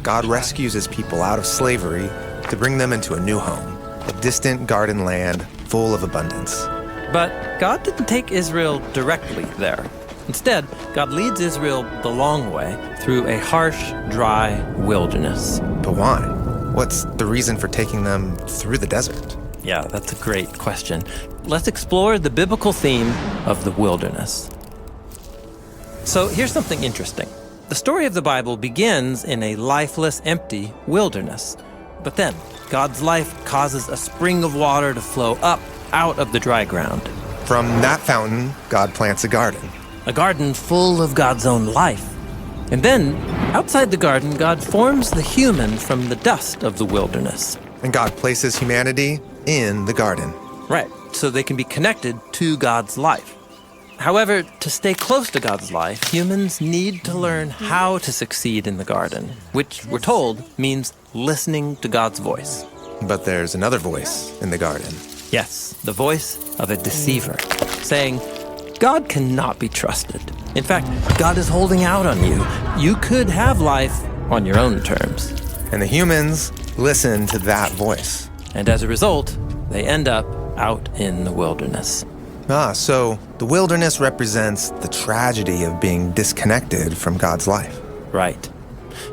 God rescues his people out of slavery to bring them into a new home, a distant garden land full of abundance. But God didn't take Israel directly there. Instead, God leads Israel the long way through a harsh, dry wilderness. But why? What's the reason for taking them through the desert? Yeah, that's a great question. Let's explore the biblical theme of the wilderness. So here's something interesting. The story of the Bible begins in a lifeless, empty wilderness. But then, God's life causes a spring of water to flow up out of the dry ground. From that fountain, God plants a garden. A garden full of God's own life. And then, outside the garden, God forms the human from the dust of the wilderness. And God places humanity in the garden. Right, so they can be connected to God's life. However, to stay close to God's life, humans need to learn how to succeed in the garden, which, we're told, means listening to God's voice. But there's another voice in the garden. Yes, the voice of a deceiver, saying, God cannot be trusted. In fact, God is holding out on you. You could have life on your own terms. And the humans listen to that voice. And as a result, they end up out in the wilderness. So the wilderness represents the tragedy of being disconnected from God's life. Right.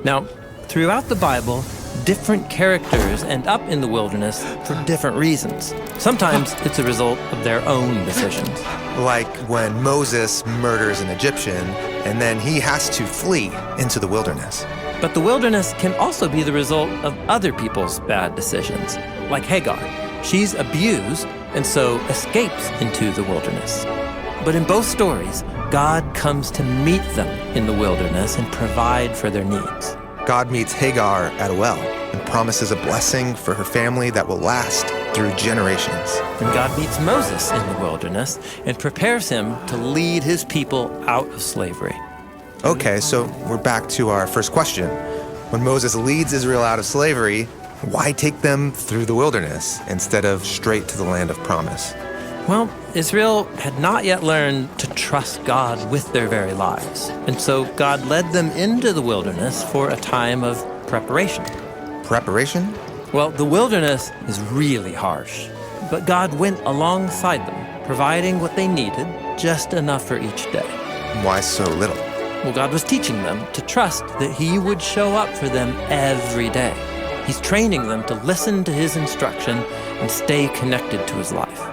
Now, throughout the Bible, different characters end up in the wilderness for different reasons. Sometimes it's a result of their own decisions. Like when Moses murders an Egyptian, and then he has to flee into the wilderness. But the wilderness can also be the result of other people's bad decisions, like Hagar. She's abused and so escapes into the wilderness. But in both stories, God comes to meet them in the wilderness and provide for their needs. God meets Hagar at a well and promises a blessing for her family that will last through generations. And God meets Moses in the wilderness and prepares him to lead his people out of slavery. Okay, so we're back to our first question. When Moses leads Israel out of slavery, why take them through the wilderness instead of straight to the land of promise? Well, Israel had not yet learned to trust God with their very lives. And so God led them into the wilderness for a time of preparation. Preparation? Well, the wilderness is really harsh. But God went alongside them, providing what they needed, just enough for each day. Why so little? Well, God was teaching them to trust that He would show up for them every day. He's training them to listen to His instruction and stay connected to His life.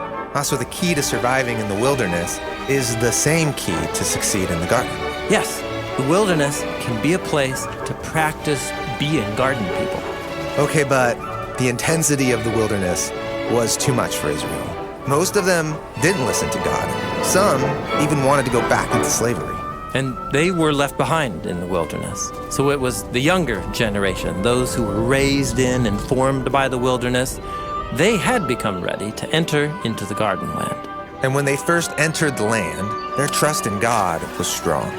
So the key to surviving in the wilderness is the same key to succeed in the garden. Yes, the wilderness can be a place to practice being garden people. Okay, but the intensity of the wilderness was too much for Israel. Most of them didn't listen to God. Some even wanted to go back into slavery. And they were left behind in the wilderness. So it was the younger generation, those who were raised in and formed by the wilderness. They had become ready to enter into the garden land. And when they first entered the land, their trust in God was strong.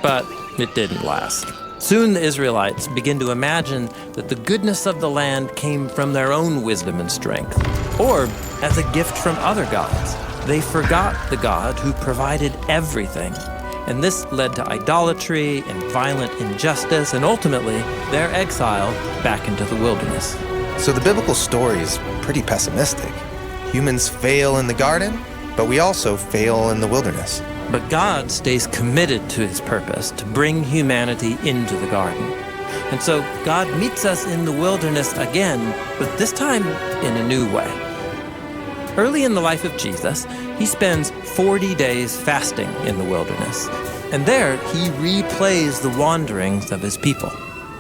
But it didn't last. Soon the Israelites began to imagine that the goodness of the land came from their own wisdom and strength, or as a gift from other gods. They forgot the God who provided everything. And this led to idolatry and violent injustice, and ultimately their exile back into the wilderness. So the biblical story is pretty pessimistic. Humans fail in the garden, but we also fail in the wilderness. But God stays committed to His purpose to bring humanity into the garden. And so God meets us in the wilderness again, but this time in a new way. Early in the life of Jesus, He spends 40 days fasting in the wilderness. And there, He replays the wanderings of His people.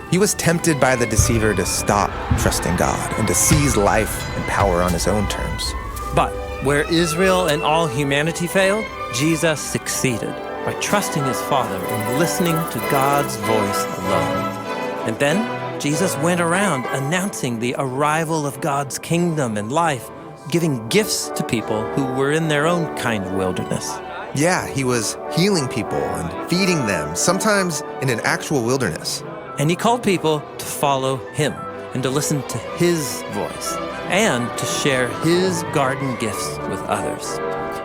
He was tempted by the deceiver to stop trusting God and to seize life and power on his own terms. But where Israel and all humanity failed, Jesus succeeded by trusting His Father and listening to God's voice alone. And then, Jesus went around announcing the arrival of God's kingdom and life, giving gifts to people who were in their own kind of wilderness. Yeah, He was healing people and feeding them, sometimes in an actual wilderness. And He called people to follow Him and to listen to His voice and to share His garden gifts with others.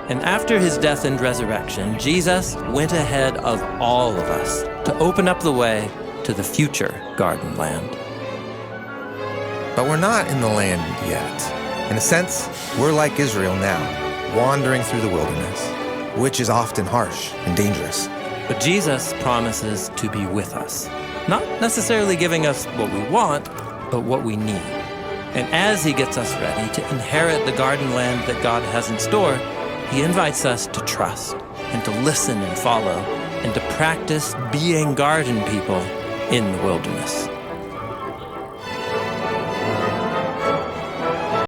And after His death and resurrection, Jesus went ahead of all of us to open up the way to the future garden land. But we're not in the land yet. In a sense, we're like Israel now, wandering through the wilderness, which is often harsh and dangerous. But Jesus promises to be with us, not necessarily giving us what we want, but what we need. And as he gets us ready to inherit the garden land that God has in store, he invites us to trust and to listen and follow and to practice being garden people in the wilderness.